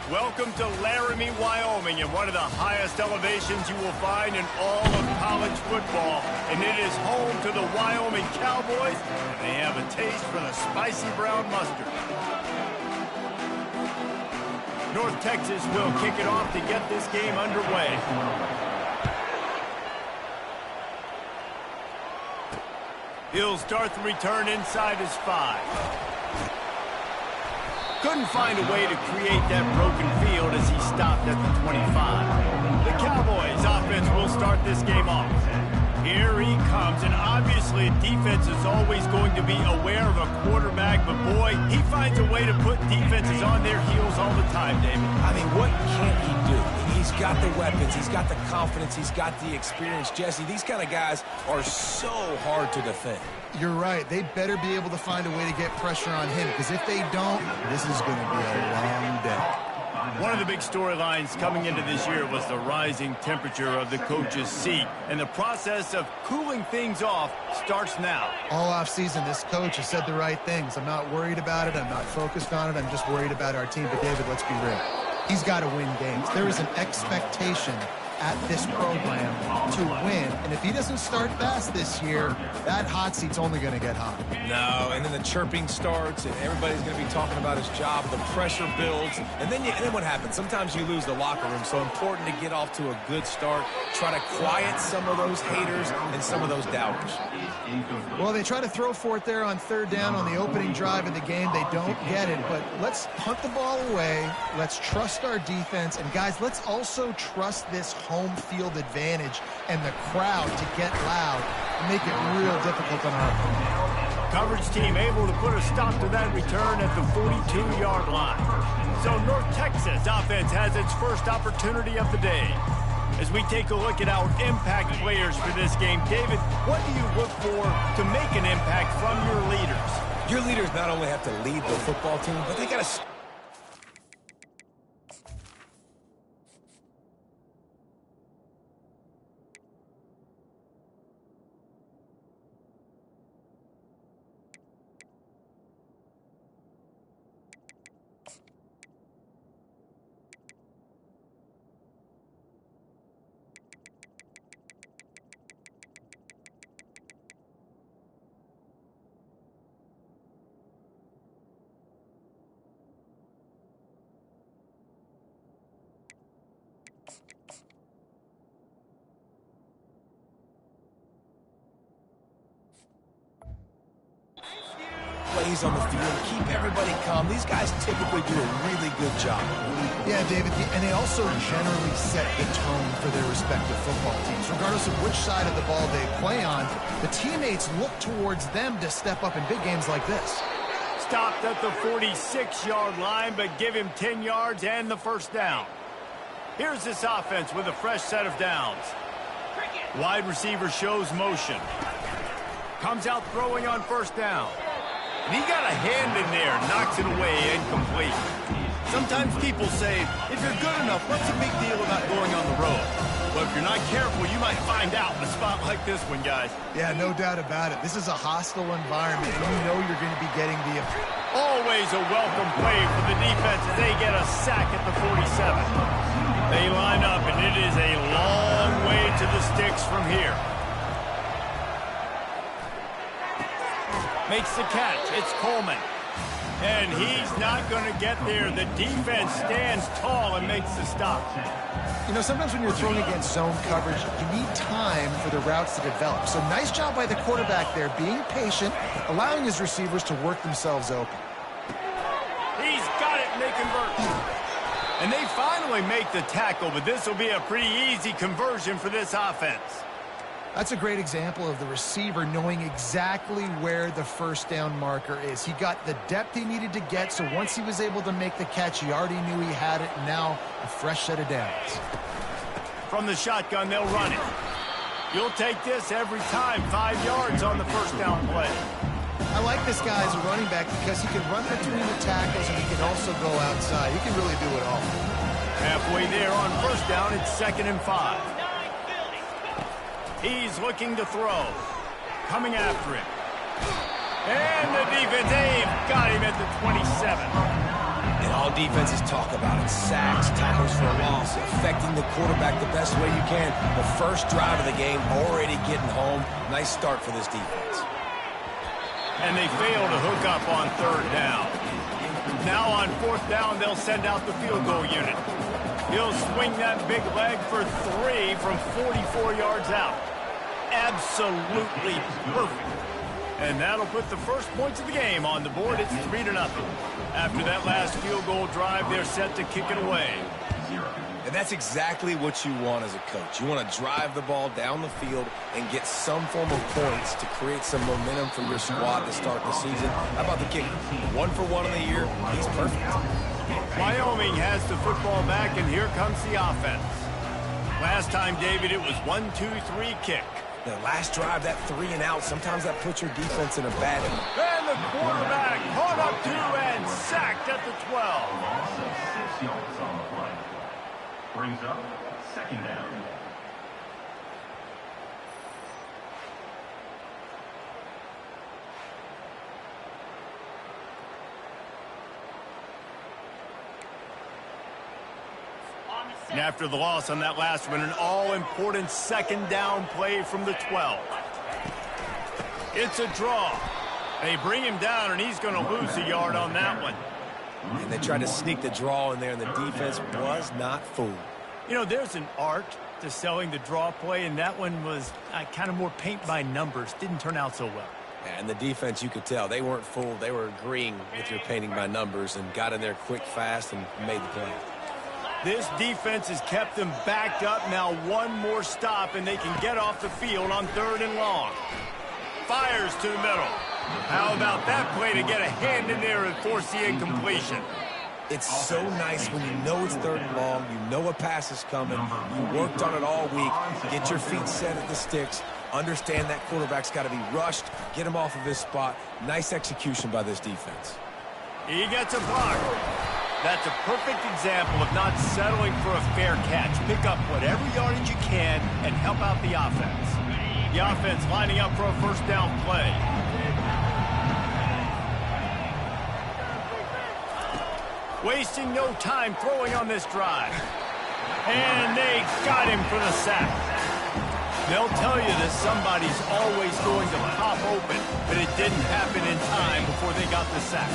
Welcome to Laramie, Wyoming, and one of the highest elevations you will find in all of college football. And it is home to the Wyoming Cowboys, and they have a taste for the spicy brown mustard. North Texas will kick it off to get this game underway. He'll start the return inside his 5. Couldn't find a way to create that broken field as he stopped at the 25. The Cowboys offense will start this game off. Here he comes, and obviously defense is always going to be aware of a quarterback, but boy, he finds a way to put defenses on their heels all the time, David. I mean, what can't he do? He's got the weapons, he's got the confidence, he's got the experience. Jesse, these kind of guys are so hard to defend. You're right. They better be able to find a way to get pressure on him, because if they don't, this is going to be a long day. One of the big storylines coming into this year was the rising temperature of the coach's seat, and the process of cooling things off starts now. All offseason, this coach has said the right things. I'm not worried about it. I'm not focused on it. I'm just worried about our team. But, David, let's be real. He's got to win games. There is an expectation at this program to win, and if he doesn't start fast this year, that hot seat's only going to get hot. No, and then the chirping starts, and everybody's going to be talking about his job. The pressure builds, and then what happens? Sometimes you lose the locker room, so important to get off to a good start. Try to quiet some of those haters and some of those doubters. Well, they try to throw for it there on third down on the opening drive of the game. They don't get it, but let's punt the ball away. Let's trust our defense, and guys, let's also trust this home field advantage and the crowd to get loud and make it real difficult on our opponent. Coverage team able to put a stop to that return at the 42-yard line. So North Texas offense has its first opportunity of the day. As we take a look at our impact players for this game, David, what do you look for to make an impact from your leaders? Your leaders not only have to lead the football team, but they got to... plays on the field, keep everybody calm. These guys typically do a really good job. Yeah, David, and they also generally set the tone for their respective football teams. Regardless of which side of the ball they play on, the teammates look towards them to step up in big games like this. Stopped at the 46-yard line, but give him 10 yards and the first down. Here's this offense with a fresh set of downs. Wide receiver shows motion. Comes out throwing on first down. And he got a hand in there, knocks it away, incomplete. Sometimes people say, if you're good enough, what's the big deal about going on the road? But if you're not careful, you might find out in a spot like this one, guys. Yeah, no doubt about it. This is a hostile environment. You know you're going to be getting the... Always a welcome play for the defense as they get a sack at the 47. They line up, and it is a long way to the sticks from here. Makes the catch. It's Coleman. And he's not going to get there. The defense stands tall and makes the stop. You know, sometimes when you're throwing against zone coverage, you need time for the routes to develop. So nice job by the quarterback there, being patient, allowing his receivers to work themselves open. He's got it, and they convert. And they finally make the tackle, but this will be a pretty easy conversion for this offense. That's a great example of the receiver knowing exactly where the first down marker is. He got the depth he needed to get, so once he was able to make the catch, he already knew he had it, and now a fresh set of downs. From the shotgun, they'll run it. You'll take this every time, 5 yards on the first down play. I like this guy as a running back because he can run between the tackles and he can also go outside. He can really do it all. Halfway there on first down, it's 2nd and 5. He's looking to throw. Coming after him. And the defense, they've got him at the 27. And all defenses talk about it. Sacks, tackles for a loss, affecting the quarterback the best way you can. The first drive of the game, already getting home. Nice start for this defense. And they fail to hook up on third down. Now on fourth down, they'll send out the field goal unit. He'll swing that big leg for 3 from 44 yards out. Absolutely perfect. And that'll put the first points of the game on the board. It's 3-0. After that last field goal drive, they're set to kick it away. And that's exactly what you want as a coach. You want to drive the ball down the field and get some form of points to create some momentum for your squad to start the season. How about the kicker? 1 for 1 in the year. He's perfect. Wyoming has the football back, and here comes the offense. Last time, David, it was 1-2-3 kick. The last drive, that 3 and out, sometimes that puts your defense in a bad... And the quarterback caught up to and sacked at the 12. Loss of 6 yards on the play. Brings up second down. And after the loss on that last one, an all-important second down play from the 12. It's a draw. They bring him down, and he's going to lose a yard on that one. And they tried to sneak the draw in there, and the defense was not fooled. You know, there's an art to selling the draw play, and that one was kind of more paint by numbers. Didn't turn out so well. And the defense, you could tell, they weren't fooled. They were agreeing with your painting by numbers and got in there quick, fast, and made the play. This defense has kept them backed up. Now one more stop, and they can get off the field on 3rd and long. Fires to the middle. How about that play to get a hand in there and force the incompletion? It's so nice when you know it's 3rd and long, you know a pass is coming, you worked on it all week, get your feet set at the sticks, understand that quarterback's got to be rushed, get him off of his spot. Nice execution by this defense. He gets a block. That's a perfect example of not settling for a fair catch. Pick up whatever yardage you can and help out the offense. The offense lining up for a first down play. Wasting no time throwing on this drive. And they got him for the sack. They'll tell you that somebody's always going to pop open, but it didn't happen in time before they got the sack.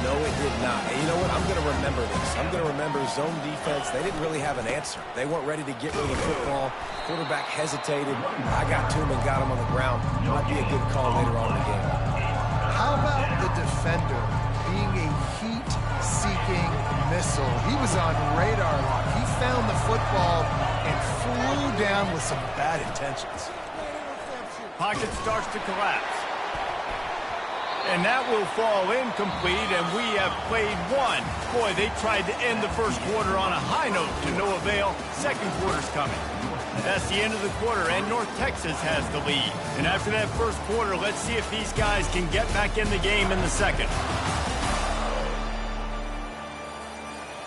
No, it did not. And you know what? I'm going to remember this. I'm going to remember zone defense. They didn't really have an answer. They weren't ready to get rid of the football. Quarterback hesitated. I got to him and got him on the ground. Might be a good call later on in the game. How about the defender being a heat-seeking missile? He was on radar lock. He found the football and flew down with some bad intentions. Pocket starts to collapse. And that will fall incomplete, and we have played one. Boy, they tried to end the first quarter on a high note to no avail. Second quarter's coming. That's the end of the quarter, and North Texas has the lead. And after that first quarter, let's see if these guys can get back in the game in the second.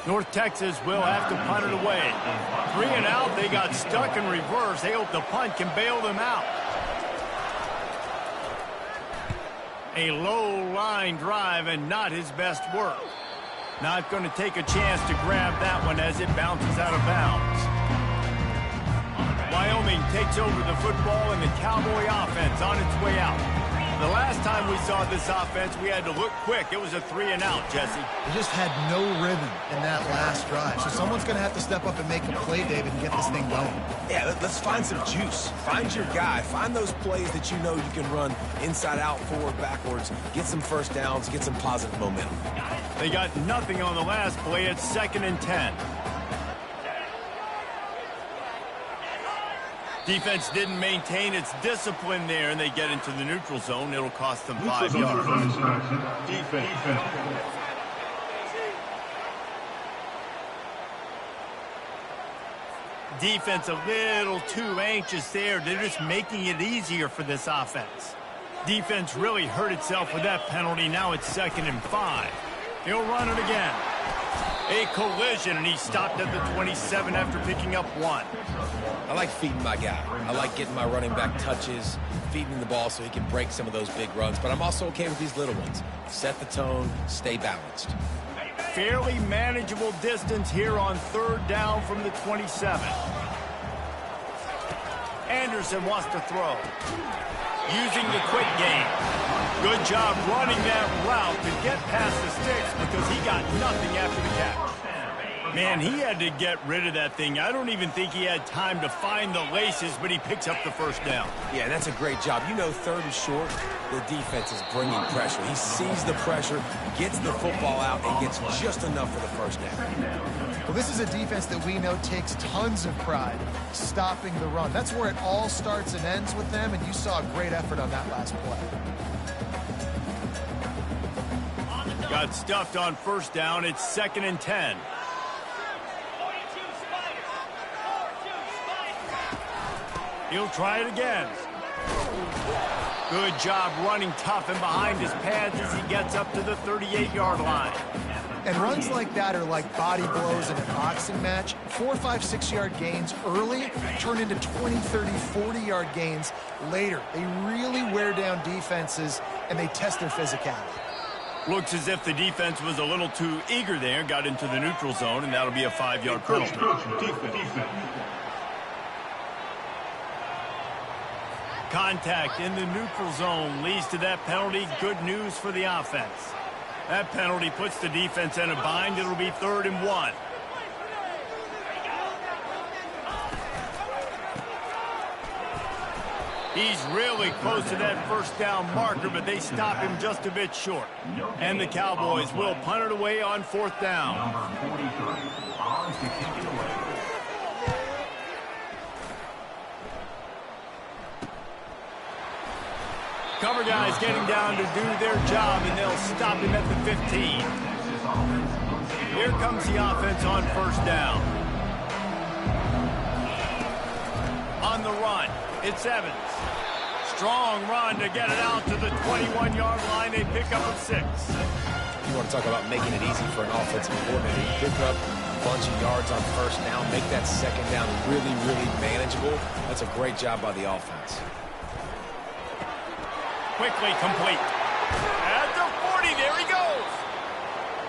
North Texas will have to punt it away. 3 and out, they got stuck in reverse. They hope the punt can bail them out. A low-line drive and not his best work. Not going to take a chance to grab that one as it bounces out of bounds. Wyoming takes over the football and the Cowboy offense on its way out. The last time we saw this offense, we had to look quick. It was a 3 and out, Jesse. They just had no rhythm in that last drive. So someone's going to have to step up and make a play, David, and get this thing going. Yeah, let's find some juice. Find your guy. Find those plays that you know you can run inside out, forward, backwards. Get some first downs. Get some positive momentum. They got nothing on the last play. It's 2nd and 10. Defense didn't maintain its discipline there, and they get into the neutral zone. It'll cost them 5 yards. Defense. Defense a little too anxious there. They're just making it easier for this offense. Defense really hurt itself with that penalty. Now it's 2nd and 5. He'll run it again. A collision, and he stopped at the 27 after picking up 1. I like feeding my guy. I like getting my running back touches, feeding the ball so he can break some of those big runs. But I'm also okay with these little ones. Set the tone, stay balanced. fairly manageable distance here on 3rd down from the 27. Anderson wants to throw. Using the quick game. Good job running that route to get past the sticks because he got nothing after the catch. Man, he had to get rid of that thing. I don't even think he had time to find the laces, but he picks up the first down. Yeah, that's a great job. You know, 3rd and short, the defense is bringing pressure. He sees the pressure, gets the football out, and gets just enough for the first down. Well, this is a defense that we know takes tons of pride stopping the run. That's where it all starts and ends with them, and you saw a great effort on that last play. Got stuffed on 1st down. It's 2nd and 10. He'll try it again. Good job running tough and behind his pads as he gets up to the 38-yard line. And runs like that are like body blows in a boxing match. 4, 5, 6-yard gains early turn into 20, 30, 40-yard gains later. They really wear down defenses, and they test their physicality. Looks as if the defense was a little too eager there, got into the neutral zone, and that'll be a 5-yard penalty. Contact in the neutral zone leads to that penalty. Good news for the offense. That penalty puts the defense in a bind. It'll be 3rd and 1. He's really close to that 1st down marker, but they stop him just a bit short. And the Cowboys will punt it away on 4th down. Number 43, on to kick it away. Cover guys getting down to do their job, and they'll stop him at the 15. Here comes the offense on 1st down. On the run, it's Evans. Strong run to get it out to the 21-yard line. They pick up a 6. You want to talk about making it easy for an offensive coordinator. You pick up a bunch of yards on 1st down, make that 2nd down really, really manageable. That's a great job by the offense. Quickly complete. At the 40, there he goes.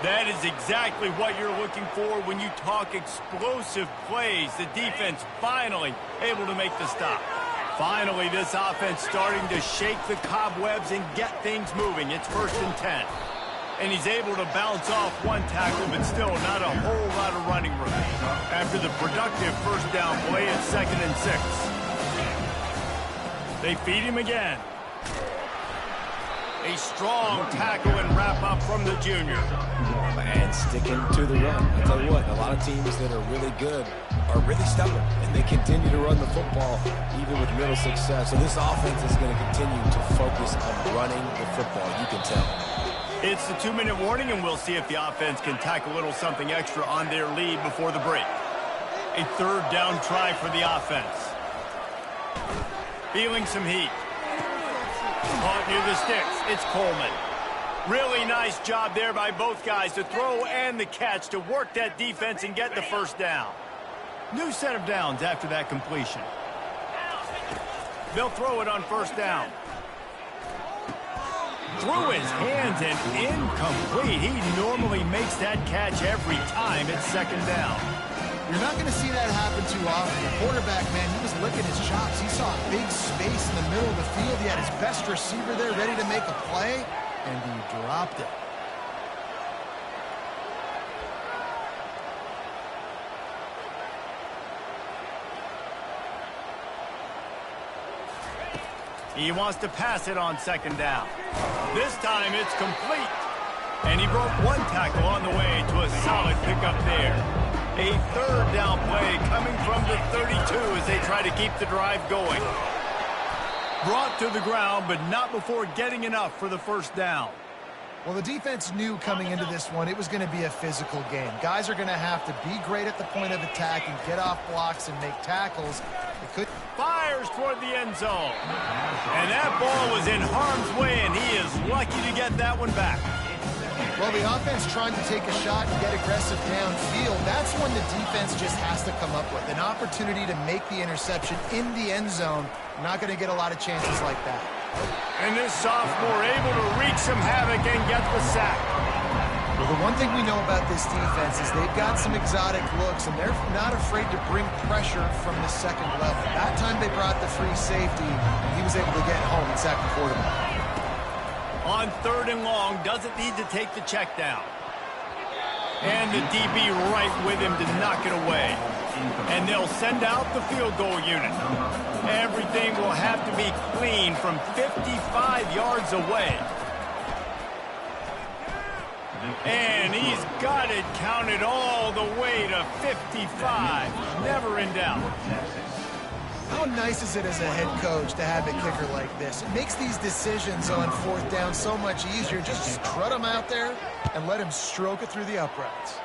That is exactly what you're looking for when you talk explosive plays. The defense finally able to make the stop. Finally, this offense starting to shake the cobwebs and get things moving. It's 1st and 10. And he's able to bounce off one tackle, but still not a whole lot of running room. After the productive 1st down play, it's 2nd and 6. They feed him again. A strong tackle and wrap-up from the junior. And sticking to the run. I'll tell you what, a lot of teams that are really good are really stubborn, and they continue to run the football even with little success. So this offense is going to continue to focus on running the football. You can tell. It's the 2-minute warning, and we'll see if the offense can tack a little something extra on their lead before the break. A 3rd down try for the offense. Feeling some heat. Caught near the sticks. It's Coleman. Really nice job there by both guys to throw and the catch to work that defense and get the 1st down. New set of downs after that completion. They'll throw it on 1st down. Through his hands and incomplete. He normally makes that catch every time. It's 2nd down. You're not going to see that happen too often. The quarterback, man, he was licking his chops. He saw a big space in the middle of the field. He had his best receiver there ready to make a play, and he dropped it. He wants to pass it on 2nd down. This time it's complete. And he broke one tackle on the way to a solid pickup there. A 3rd down play coming from the 32 as they try to keep the drive going. Brought to the ground, but not before getting enough for the 1st down. Well, the defense knew coming into this one it was going to be a physical game. Guys are going to have to be great at the point of attack and get off blocks and make tackles. Fires toward the end zone. And that ball was in harm's way, and he is lucky to get that one back. Well, the offense trying to take a shot and get aggressive downfield. That's when the defense just has to come up with an opportunity to make the interception in the end zone. Not going to get a lot of chances like that. And this sophomore able to wreak some havoc and get the sack. Well, the one thing we know about this defense is they've got some exotic looks, and they're not afraid to bring pressure from the second level. That time they brought the free safety, and he was able to get home and sack the quarterback. On 3rd and long, doesn't need to take the check down. And the DB right with him to knock it away. And they'll send out the field goal unit. Everything will have to be clean from 55 yards away. And he's got it counted all the way to 55. Never in doubt. How nice is it as a head coach to have a kicker like this? It makes these decisions on 4th down so much easier. Just strut him out there and let him stroke it through the uprights.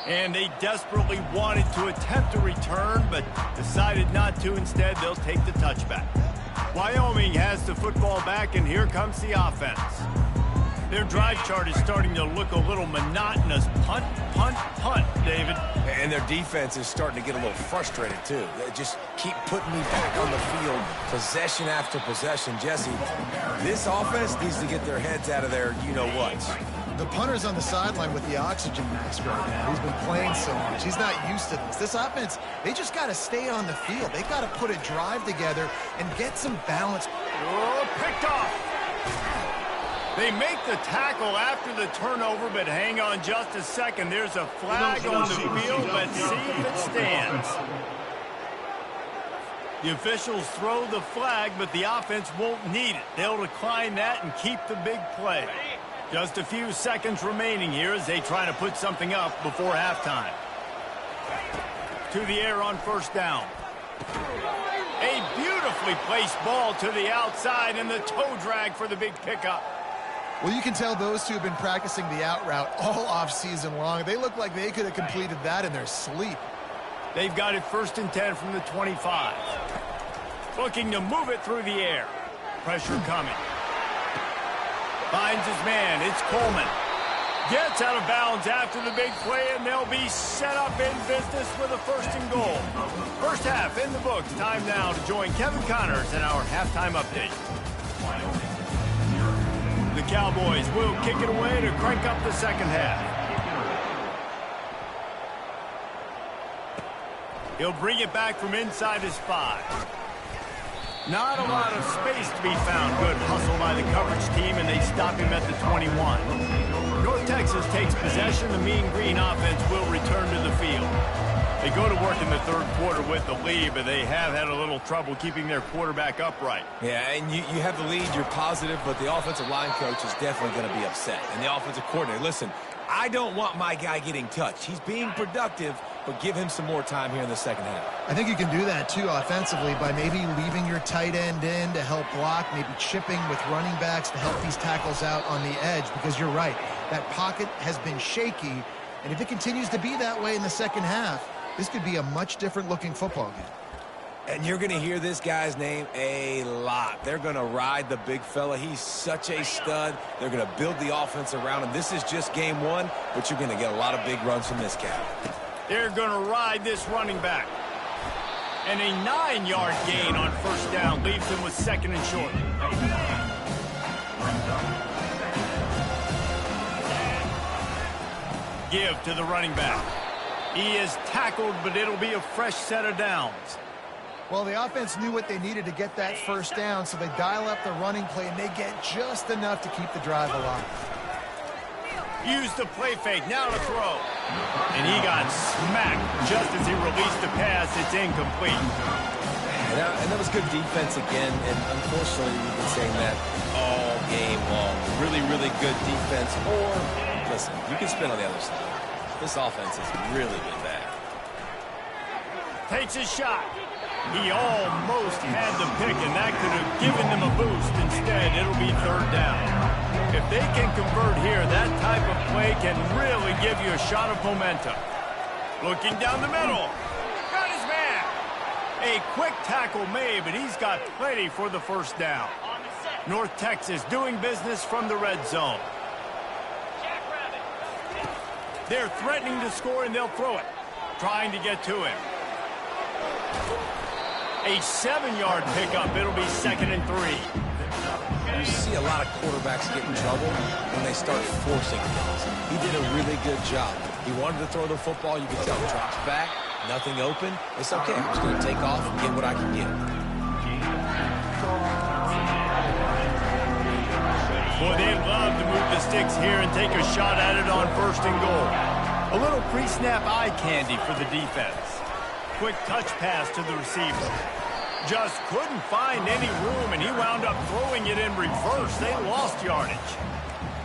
And they desperately wanted to attempt a return, but decided not to. Instead, they'll take the touchback. Wyoming has the football back, and here comes the offense. Their drive chart is starting to look a little monotonous. Punt, punt, punt, David. And their defense is starting to get a little frustrated, too. They just keep putting me back on the field, possession after possession. Jesse, this offense needs to get their heads out of their you-know-whats. The punter's on the sideline with the oxygen mask right now. He's been playing so much. He's not used to this. This offense, they just got to stay on the field. They've got to put a drive together and get some balance. Oh, picked off. They make the tackle after the turnover, but hang on just a second. There's a flag on the field. Let's see if it stands. The officials throw the flag, but the offense won't need it. They'll decline that and keep the big play. Just a few seconds remaining here as they try to put something up before halftime. To the air on 1st down. A beautifully placed ball to the outside, and the toe drag for the big pickup. Well, you can tell those two have been practicing the out route all off season long. They look like they could have completed that in their sleep. They've got it 1st and 10 from the 25. Looking to move it through the air. Pressure coming. Finds his man. It's Coleman. Gets out of bounds after the big play, and they'll be set up in business with a 1st and goal. First half in the books. Time now to join Kevin Connors in our halftime update. The Cowboys will kick it away to crank up the second half. He'll bring it back from inside his 5. Not a lot of space to be found. Good hustle by the coverage team, and they stop him at the 21. North Texas takes possession. The Mean Green offense will return to the field. They go to work in the 3rd quarter with the lead, but they have had a little trouble keeping their quarterback upright. Yeah, and you have the lead, you're positive, but the offensive line coach is definitely going to be upset. And the offensive coordinator, listen, I don't want my guy getting touched. He's being productive, but give him some more time here in the second half. I think you can do that, too, offensively, by maybe leaving your tight end in to help block, maybe chipping with running backs to help these tackles out on the edge, because you're right, that pocket has been shaky, and if it continues to be that way in the second half, this could be a much different-looking football game. And you're going to hear this guy's name a lot. They're going to ride the big fella. He's such a stud. They're going to build the offense around him. This is just game 1, but you're going to get a lot of big runs from this guy. They're going to ride this running back. And a 9-yard gain on 1st down leaves him with 2nd and short. Give to the running back. He is tackled, but it'll be a fresh set of downs. Well, the offense knew what they needed to get that 1st down, so they dial up the running play, and they get just enough to keep the drive alive. Use the play fake, now to throw. And he got smacked just as he released the pass. It's incomplete. And that was good defense again, and unfortunately we've been saying that all game long. Really, really good defense. Or, listen, you can spin on the other side. This offense has really been bad. Takes a shot. He almost had the pick, and that could have given them a boost. Instead, it'll be 3rd down. If they can convert here, that type of play can really give you a shot of momentum. Looking down the middle. Got his man. A quick tackle made, but he's got plenty for the 1st down. North Texas doing business from the red zone. They're threatening to score, and they'll throw it. Trying to get to him. A 7-yard pickup. It'll be 2nd and 3. You see a lot of quarterbacks get in trouble when they start forcing things. He did a really good job. He wanted to throw the football. You could tell he drops back, nothing open. It's okay. I'm just going to take off and get what I can get. Boy, they'd love to move the sticks here and take a shot at it on 1st and goal. A little pre-snap eye candy for the defense. Quick touch pass to the receiver. Just couldn't find any room, and he wound up throwing it in reverse. They lost yardage.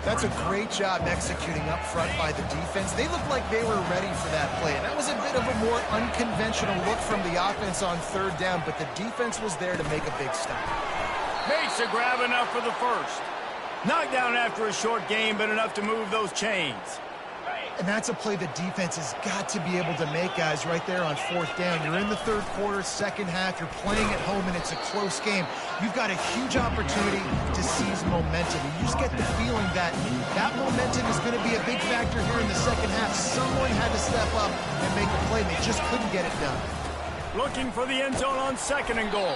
That's a great job executing up front by the defense. They looked like they were ready for that play. And that was a bit of a more unconventional look from the offense on 3rd down, but the defense was there to make a big stop. Makes a grab enough for the first. Knocked down after a short game, but enough to move those chains. And that's a play the defense has got to be able to make, guys, right there on 4th down. You're in the 3rd quarter, 2nd half. You're playing at home, and it's a close game. You've got a huge opportunity to seize momentum. And you just get the feeling that that momentum is going to be a big factor here in the 2nd half. Someone had to step up and make a play. They just couldn't get it done. Looking for the end zone on 2nd and goal.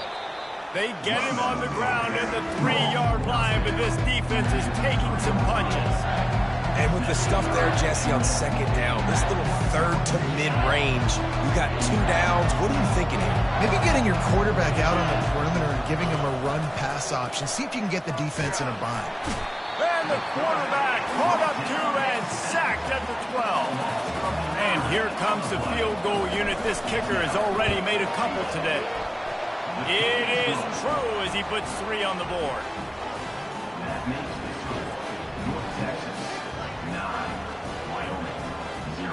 They get him on the ground at the 3-yard line, but this defense is taking some punches. And with the stuff there, Jesse, on 2nd down, this little 3rd to mid-range, you got 2 downs. What are you thinking here? Maybe getting your quarterback out on the perimeter and giving him a run-pass option. See if you can get the defense in a bind. And the quarterback caught up to and sacked at the 12. And here comes the field goal unit. This kicker has already made a couple today. It is true as he puts 3 on the board. That makes the total North Texas 9, Wyoming 0.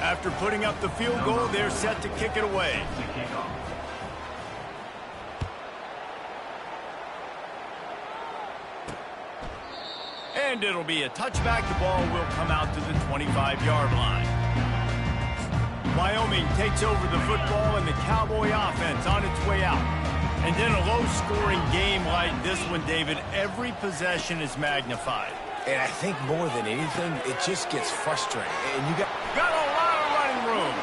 After putting up the field goal, they're set to kick it away. To kick off. And it'll be a touchback. The ball will come out to the 25-yard line. Wyoming takes over the football and the Cowboy offense on its way out. And in a low-scoring game like this one, David, every possession is magnified. And I think more than anything, it just gets frustrating. And you got a lot of running room.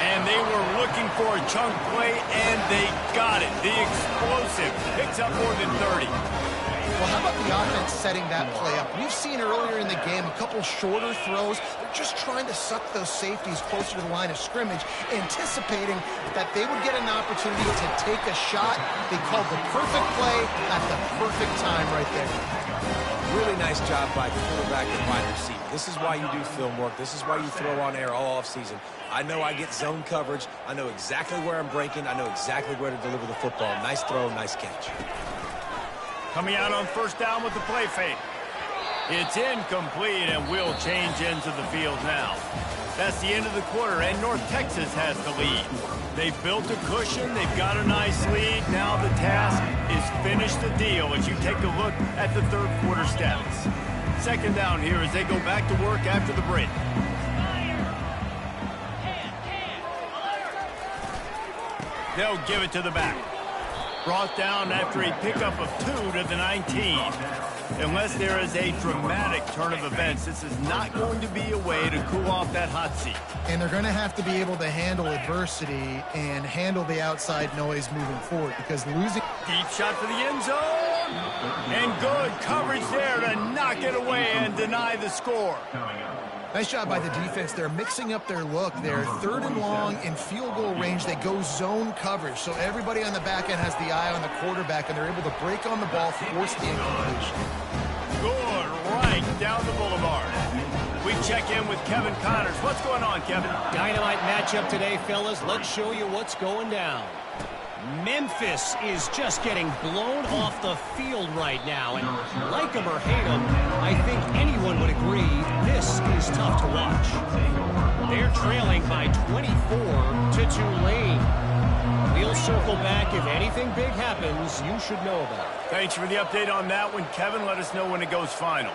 And they were looking for a chunk play, and they got it. The explosive picks up more than 30. Well, how about the offense setting that play up? We've seen earlier in the game a couple shorter throws. They're just trying to suck those safeties closer to the line of scrimmage, anticipating that they would get an opportunity to take a shot. They called the perfect play at the perfect time right there. really nice job by quarterback and wide receiver. This is why you do film work. This is why you throw on air all offseason. I know I get zone coverage. I know exactly where I'm breaking. I know exactly where to deliver the football. Nice throw, nice catch. Coming out on first down with the play fake. It's incomplete, and we'll change ends of the field now. That's the end of the quarter, and North Texas has the lead. They've built a cushion. They've got a nice lead. Now the task is finish the deal as you take a look at the third quarter stats. Second down here as they go back to work after the break. They'll give it to the back. Brought down after a pickup of 2 to the 19. Unless there is a dramatic turn of events, this is not going to be a way to cool off that hot seat. And they're going to have to be able to handle adversity and handle the outside noise moving forward, because losing... Deep shot for the end zone. And good coverage there to knock it away and deny the score. Nice job by the defense. They're mixing up their look. They're third and long in field goal range. They go zone coverage. So everybody on the back end has the eye on the quarterback, and they're able to break on the ball, force the incompletion. Good right down the boulevard. We check in with Kevin Connors. What's going on, Kevin? Dynamite matchup today, fellas. Let's show you what's going down. Memphis is just getting blown off the field right now, and like him or hate him, I think anyone would agree this is tough to watch. They're trailing by 24 to Tulane. We'll circle back. If anything big happens, you should know about it. Thanks for the update on that one, Kevin. Let us know when it goes final.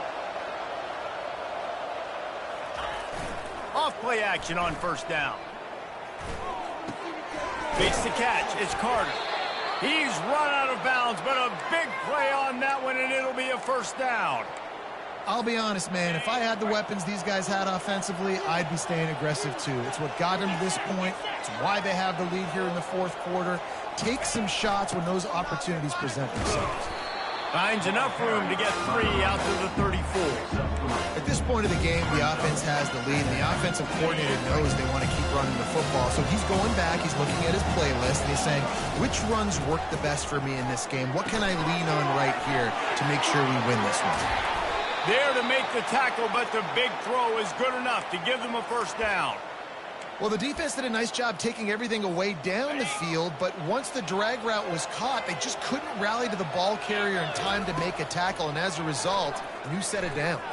Off play action on first down. Makes the catch. It's Carter. He's run out of bounds, but a big play on that one, and it'll be a first down. I'll be honest, man. If I had the weapons these guys had offensively, I'd be staying aggressive too. It's what got them to this point. It's why they have the lead here in the fourth quarter. Take some shots when those opportunities present themselves. Finds enough room to get 3 out to the 34. At this point of the game, the offense has the lead, and the offensive coordinator knows they want to keep running the football. So he's going back, he's looking at his playlist, and he's saying, which runs work the best for me in this game? What can I lean on right here to make sure we win this one? There to make the tackle, but the big throw is good enough to give them a first down. Well, the defense did a nice job taking everything away down the field, but once the drag route was caught, they just couldn't rally to the ball carrier in time to make a tackle, and as a result, new set of downs.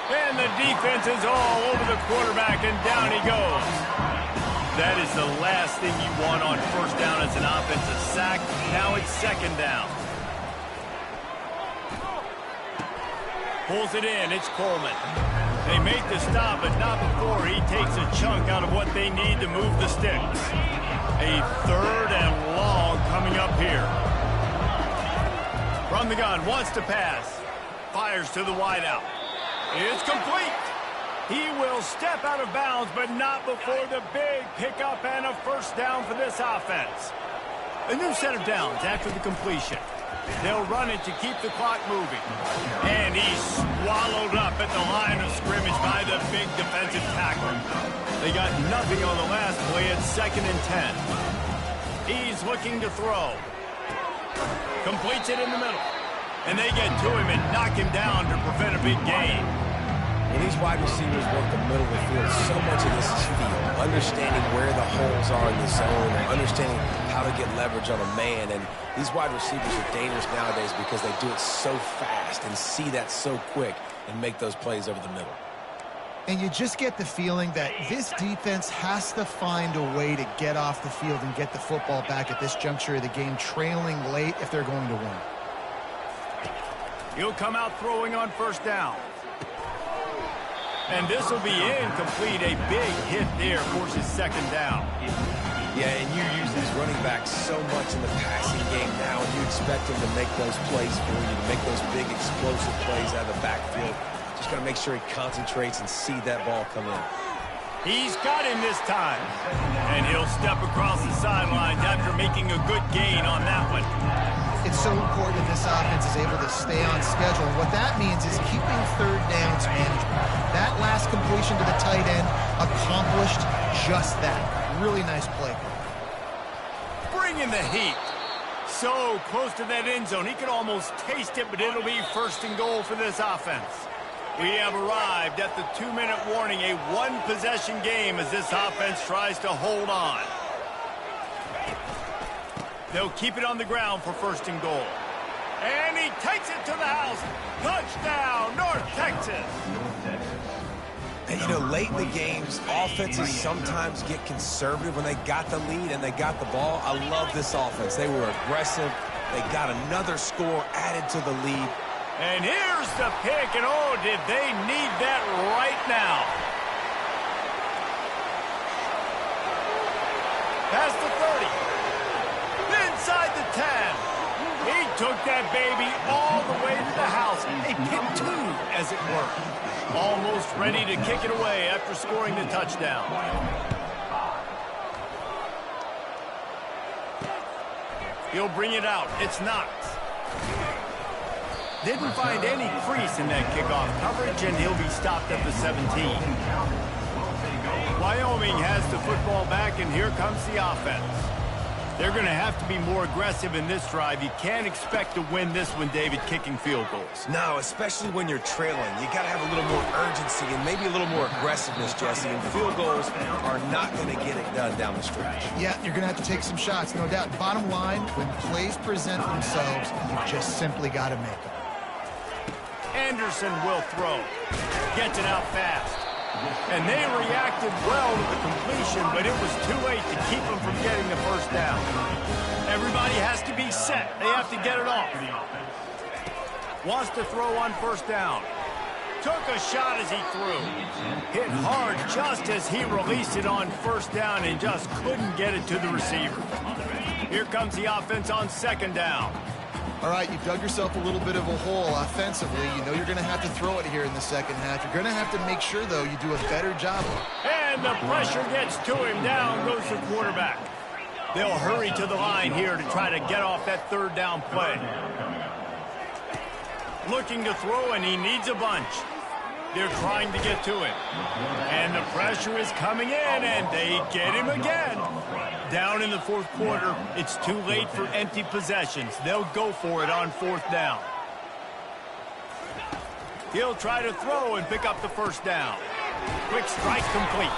And the defense is all over the quarterback, and down he goes. That is the last thing you want on first down as an offensive sack. Now it's second down. Pulls it in. It's Coleman. They make the stop, but not before he takes a chunk out of what they need to move the sticks. A 3rd and long coming up here. From the gun, wants to pass. Fires to the wideout. It's complete. He will step out of bounds, but not before the big pickup and a first down for this offense. A new set of downs after the completion. They'll run it to keep the clock moving. And he's swallowed up at the line of scrimmage by the big defensive tackle. They got nothing on the last play. It's 2nd and 10. He's looking to throw. Completes it in the middle. And they get to him and knock him down to prevent a big gain. When these wide receivers work the middle of the field, so much of this is feel. Understanding where the holes are in the zone, and understanding how to get leverage on a man. And these wide receivers are dangerous nowadays because they do it so fast and see that so quick and make those plays over the middle. And you just get the feeling that this defense has to find a way to get off the field and get the football back at this juncture of the game, trailing late if they're going to win. He'll come out throwing on first down. And this will be incomplete. A big hit there forces second down. Yeah, and you use these running backs so much in the passing game now, and you expect them to make those plays for you, to make those big explosive plays out of the backfield. Just got to make sure he concentrates and see that ball come in. He's got him this time. And he'll step across the sidelines after making a good gain on that one. It's so important that this offense is able to stay on schedule. And what that means is keeping third downs manageable. That last completion to the tight end accomplished just that. Really nice play. Bring in the heat. So close to that end zone. He could almost taste it, but it'll be 1st and goal for this offense. We have arrived at the 2-minute warning, a one-possession game as this offense tries to hold on. They'll keep it on the ground for 1st and goal. And he takes it to the house. Touchdown, North Texas. And, you know, late in the games, offenses sometimes get conservative when they got the lead and they got the ball. I love this offense. They were aggressive. They got another score added to the lead. And here's the pick, and oh, did they need that right now. Past the 30. Inside the 10. He took that baby all the way to the house. A pick 2, as it were. Almost ready to kick it away after scoring the touchdown. He'll bring it out. It's Knox. Didn't find any crease in that kickoff coverage, and he'll be stopped at the 17. Wyoming has the football back, and here comes the offense. They're going to have to be more aggressive in this drive. You can't expect to win this one, David, kicking field goals. No, especially when you're trailing. You got to have a little more urgency and maybe a little more aggressiveness, Jesse. And field goals are not going to get it done down the stretch. Yeah, you're going to have to take some shots, no doubt. Bottom line, when plays present themselves, you just simply got to make them. Anderson will throw. Gets it out fast. And they reacted well to the completion, but it was too late to keep them from getting the first down. Everybody has to be set. They have to get it off. Wants to throw on first down. Took a shot as he threw. Hit hard just as he released it on first down and just couldn't get it to the receiver. Here comes the offense on second down. All right, you dug yourself a little bit of a hole offensively. You know you're going to have to throw it here in the second half. You're going to have to make sure, though, you do a better job. And the pressure gets to him. Down goes the quarterback. They'll hurry to the line here to try to get off that third down play. Looking to throw, and he needs a bunch. They're trying to get to him. And the pressure is coming in, and they get him again. Down in the fourth quarter, it's too late for empty possessions. They'll go for it on fourth down. He'll try to throw and pick up the first down. Quick strike complete.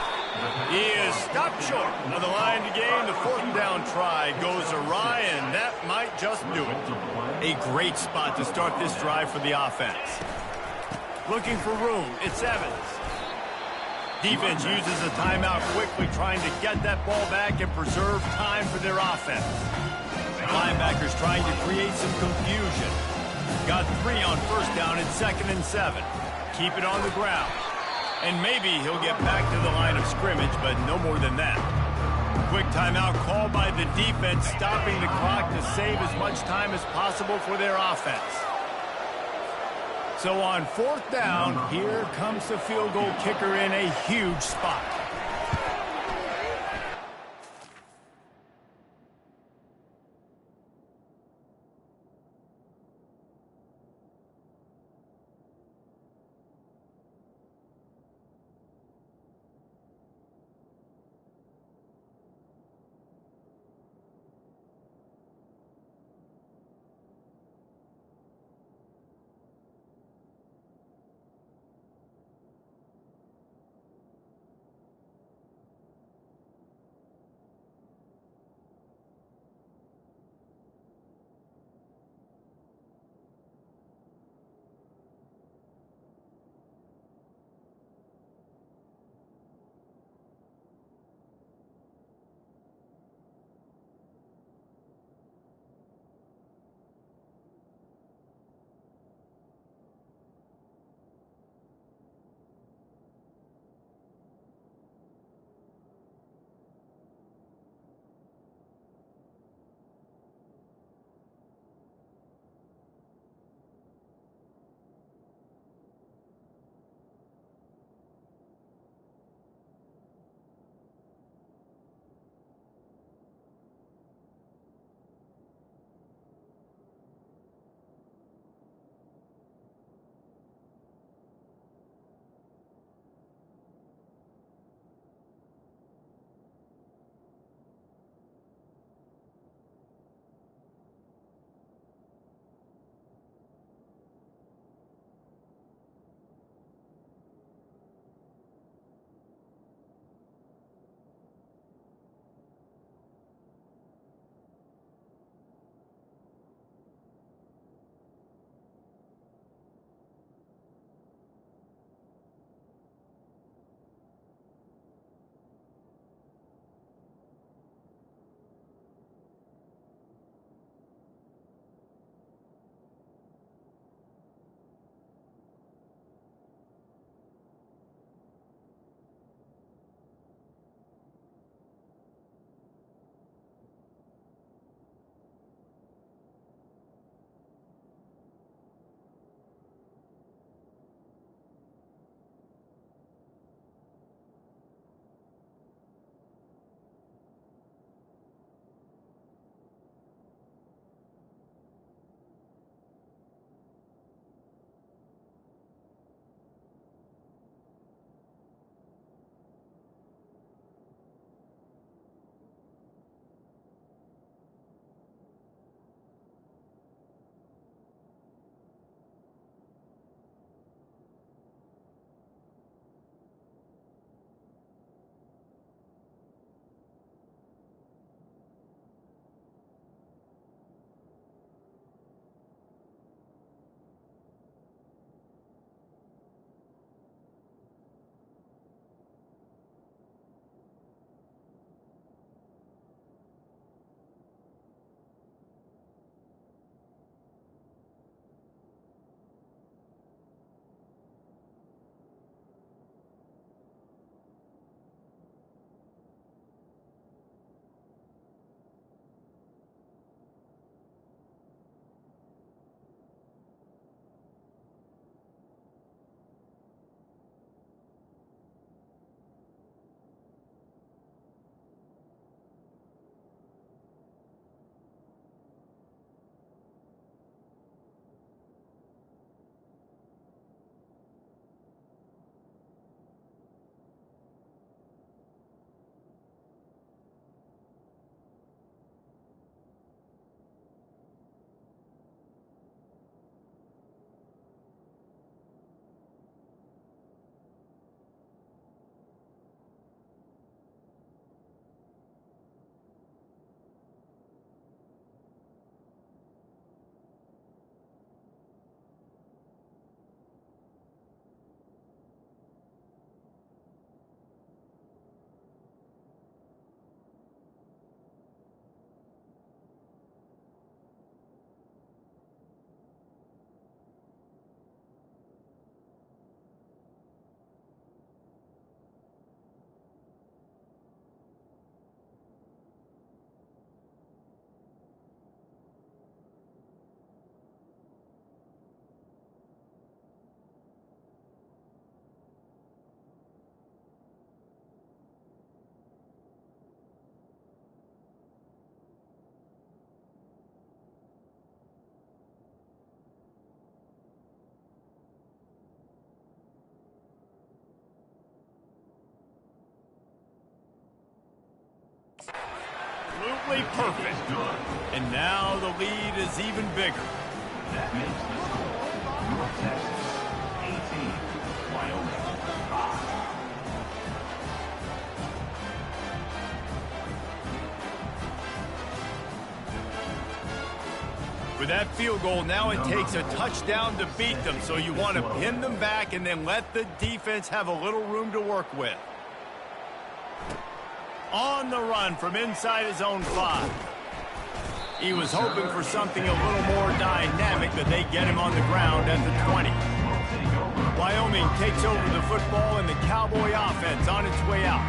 He is stopped short of the line to gain. The fourth down try goes awry, and that might just do it. A great spot to start this drive for the offense. Looking for room, it's Evans. Defense uses a timeout quickly, trying to get that ball back and preserve time for their offense. Linebackers trying to create some confusion. Got 3 on first down and 2nd and 7. Keep it on the ground. And maybe he'll get back to the line of scrimmage, but no more than that. Quick timeout called by the defense, stopping the clock to save as much time as possible for their offense. So on fourth down, here comes the field goal kicker in a huge spot. Absolutely perfect. And now the lead is even bigger. That makes the score North Texas 18, Wyoming 5. With that field goal, now it takes a touchdown to beat them, so you want to pin them back and then let the defense have a little room to work with. On the run from inside his own 5. He was hoping for something a little more dynamic, but they get him on the ground at the 20. Wyoming takes over the football and the Cowboy offense on its way out.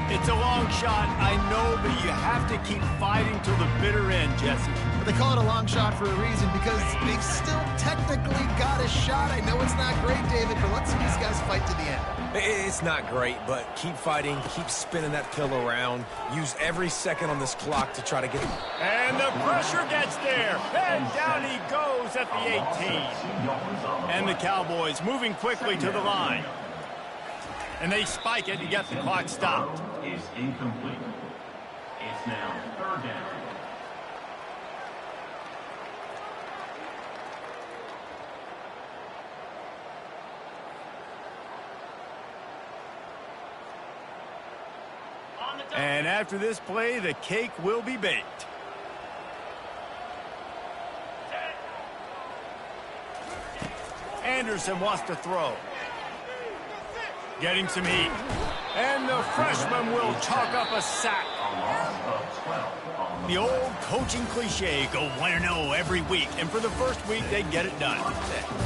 It's a long shot, I know, but you have to keep fighting till the bitter end, Jesse. But they call it a long shot for a reason because they've still technically got a shot. I know it's not great, David, but let's see these guys fight to the end. It's not great, but keep fighting, keep spinning that pill around, use every second on this clock to try to get it. And the pressure gets there, and down he goes at the 18. And the Cowboys moving quickly to the line. And they spike it and get the clock stopped. Is incomplete. It's now 3rd down. And after this play, the cake will be baked. Anderson wants to throw. Getting some heat. And the freshman will chalk up a sack. The old coaching cliche, go 1-0 every week. And for the first week, they get it done.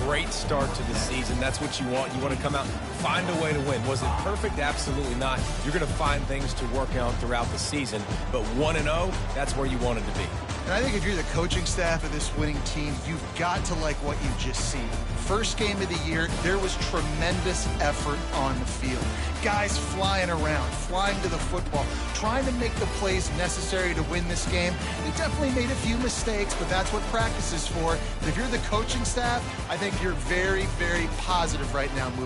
Great start to the season. That's what you want. You want to come out, find a way to win. Was it perfect? Absolutely not. You're going to find things to work on throughout the season. But 1-0, that's where you want it to be. And I think if you're the coaching staff of this winning team, you've got to like what you've just seen. First game of the year, there was tremendous effort on the field. Guys flying around, flying to the football, trying to make the plays necessary to win this game. They definitely made a few mistakes, but that's what practice is for. But if you're the coaching staff, I think you're very, very positive right now moving